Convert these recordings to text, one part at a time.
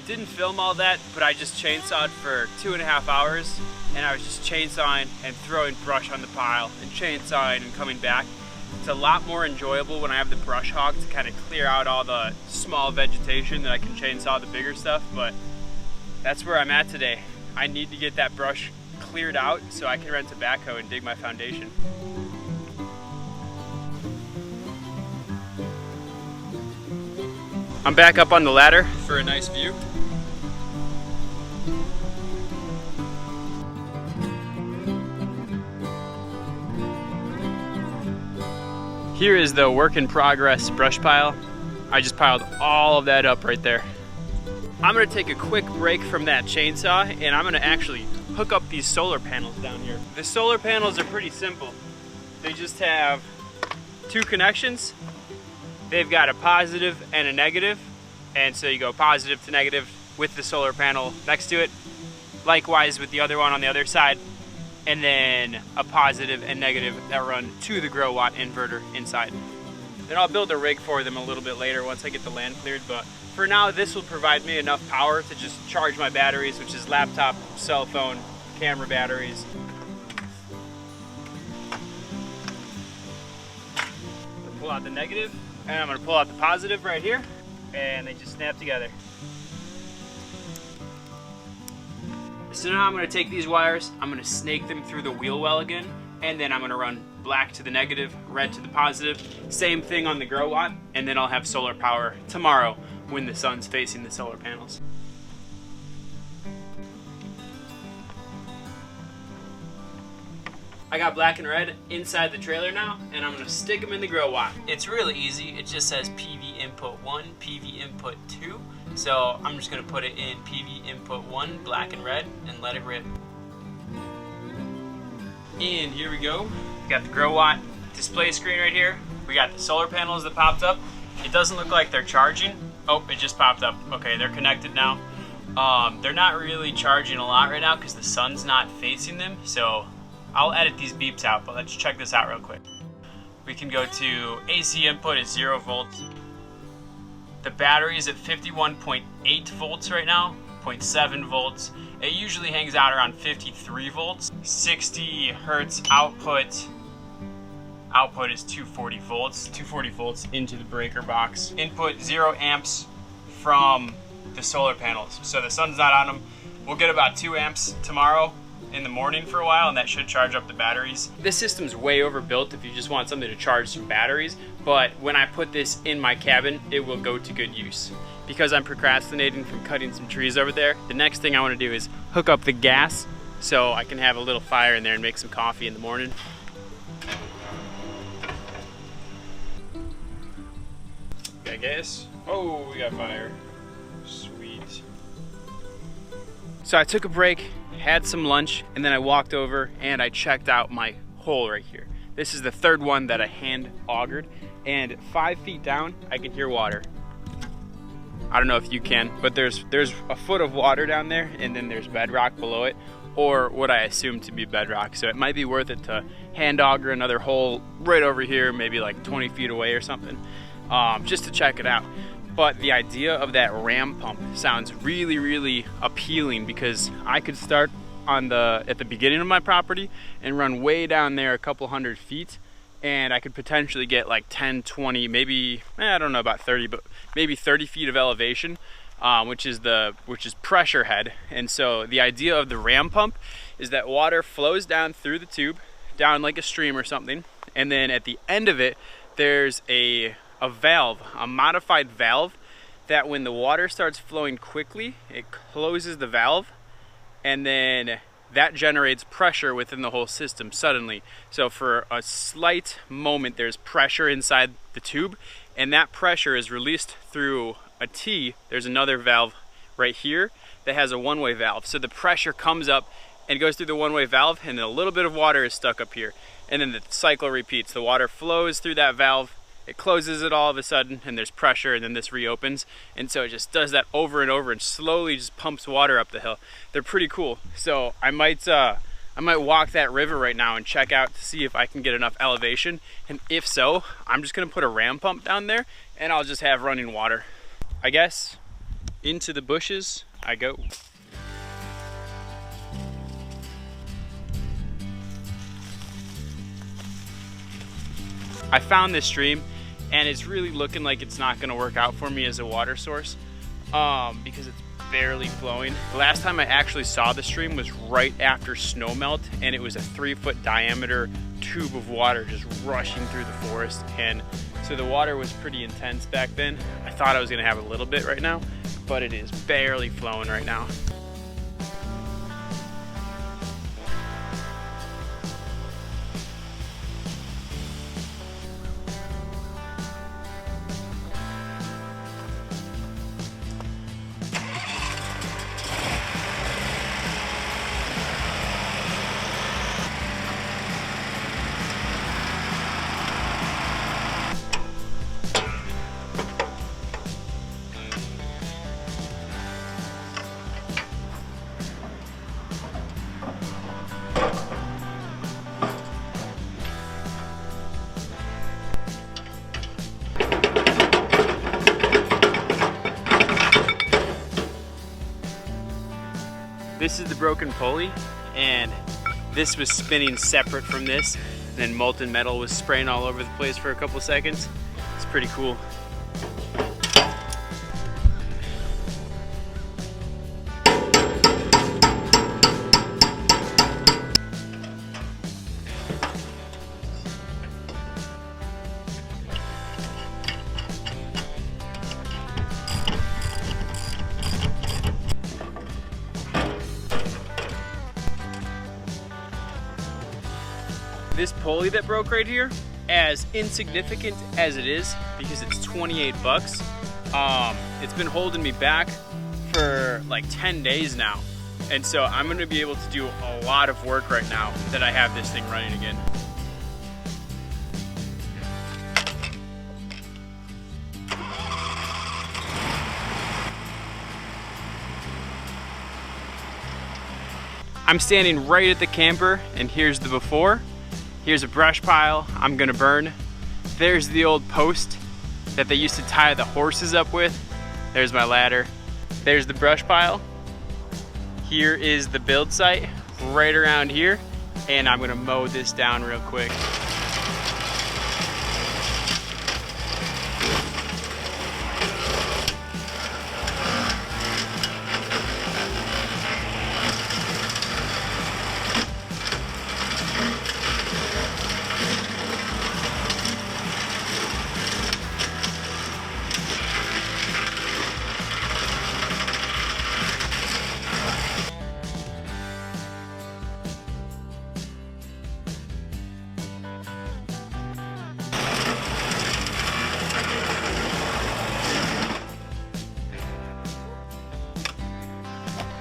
I didn't film all that, but I just chainsawed for 2.5 hours, and I was just chainsawing and throwing brush on the pile and chainsawing and coming back. It's a lot more enjoyable when I have the brush hog to kind of clear out all the small vegetation that I can chainsaw the bigger stuff, but that's where I'm at today. I need to get that brush cleared out so I can rent a backhoe and dig my foundation. I'm back up on the ladder for a nice view. Here is the work in progress brush pile. I just piled all of that up right there. I'm gonna take a quick break from that chainsaw and I'm gonna actually hook up these solar panels down here. The solar panels are pretty simple. They just have 2 connections. They've got a positive and a negative. And so you go positive to negative with the solar panel next to it. Likewise with the other one on the other side. And then a positive and negative that run to the grow watt inverter inside. Then I'll build a rig for them a little bit later once I get the land cleared, but for now this will provide me enough power to just charge my batteries, which is laptop, cell phone, camera batteries. I'll pull out the negative and I'm gonna pull out the positive right here, and they just snap together. So now I'm going to take these wires, I'm going to snake them through the wheel well again, and then I'm going to run black to the negative, red to the positive. Same thing on the grow watt, and then I'll have solar power tomorrow when the sun's facing the solar panels. I got black and red inside the trailer now, and I'm going to stick them in the grow watt. It's really easy. It just says PV input 1, PV input 2. So I'm just going to put it in PV input 1, black and red, and let it rip. And here we go. We got the grow watt display screen right here. We got the solar panels that popped up. It doesn't look like they're charging. Oh, it just popped up. Okay, they're connected now. They're not really charging a lot right now because the sun's not facing them. So I'll edit these beeps out, but let's check this out real quick. We can go to AC input is 0 volts. The battery is at 51.8 volts right now, 0.7 volts. It usually hangs out around 53 volts. 60 hertz output. Output is 240 volts. 240 volts into the breaker box. Input 0 amps from the solar panels. So the sun's not on them. We'll get about 2 amps tomorrow in the morning for a while, and that should charge up the batteries. This system's way overbuilt if you just want something to charge some batteries, but when I put this in my cabin, it will go to good use. Because I'm procrastinating from cutting some trees over there, the next thing I want to do is hook up the gas so I can have a little fire in there and make some coffee in the morning. Got gas? Oh, we got fire. Sweet. So I took a break, had some lunch, and then I walked over and I checked out my hole right here. This is the 3rd one that I hand augered, and 5 feet down I can hear water. I don't know if you can, but there's a foot of water down there, and then there's bedrock below it, or what I assume to be bedrock. So it might be worth it to hand auger another hole right over here, maybe like 20 feet away or something, just to check it out. But the idea of that ram pump sounds really, really appealing, because I could start at the beginning of my property and run way down there a couple hundred feet, and I could potentially get like 10, 20, maybe, I don't know about 30, but maybe 30 feet of elevation, which is pressure head. And so the idea of the ram pump is that water flows down through the tube, down like a stream or something, and then at the end of it, there's a valve, a modified valve, that when the water starts flowing quickly, it closes the valve, and then that generates pressure within the whole system suddenly. So for a slight moment, there's pressure inside the tube, and that pressure is released through a T. There's another valve right here that has a one-way valve. So the pressure comes up and goes through the one-way valve, and then a little bit of water is stuck up here. And then the cycle repeats. The water flows through that valve, it closes it all of a sudden, and there's pressure, and then this reopens. And so it just does that over and over and slowly just pumps water up the hill. They're pretty cool. So I might walk that river right now and check out to see if I can get enough elevation. And if so, I'm just gonna put a ram pump down there and I'll just have running water. I guess into the bushes I go. I found this stream and it's really looking like it's not gonna work out for me as a water source because it's barely flowing. The last time I actually saw the stream was right after snow melt, and it was a 3-foot diameter tube of water just rushing through the forest, and so the water was pretty intense back then. I thought I was gonna have a little bit right now, but it is barely flowing right now. This is the broken pulley, and this was spinning separate from this, and then molten metal was spraying all over the place for a couple seconds. It's pretty cool. This pulley that broke right here, as insignificant as it is, because it's 28 bucks, it's been holding me back for like 10 days now. And so I'm gonna be able to do a lot of work right now that I have this thing running again. I'm standing right at the camper, and here's the before. Here's a brush pile I'm gonna burn. There's the old post that they used to tie the horses up with. There's my ladder. There's the brush pile. Here is the build site right around here, and I'm gonna mow this down real quick.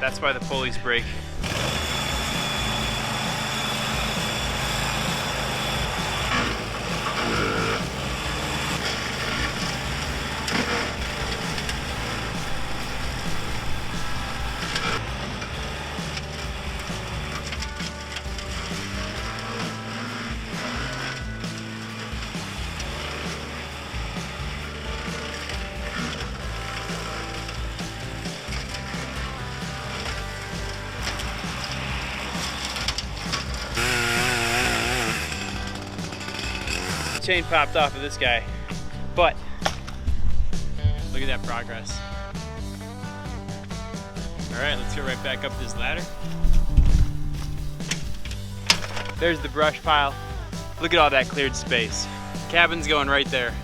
That's why the pulleys break. Chain popped off of this guy, but look at that progress. All right, let's get right back up this ladder. There's the brush pile. Look at all that cleared space. Cabin's going right there.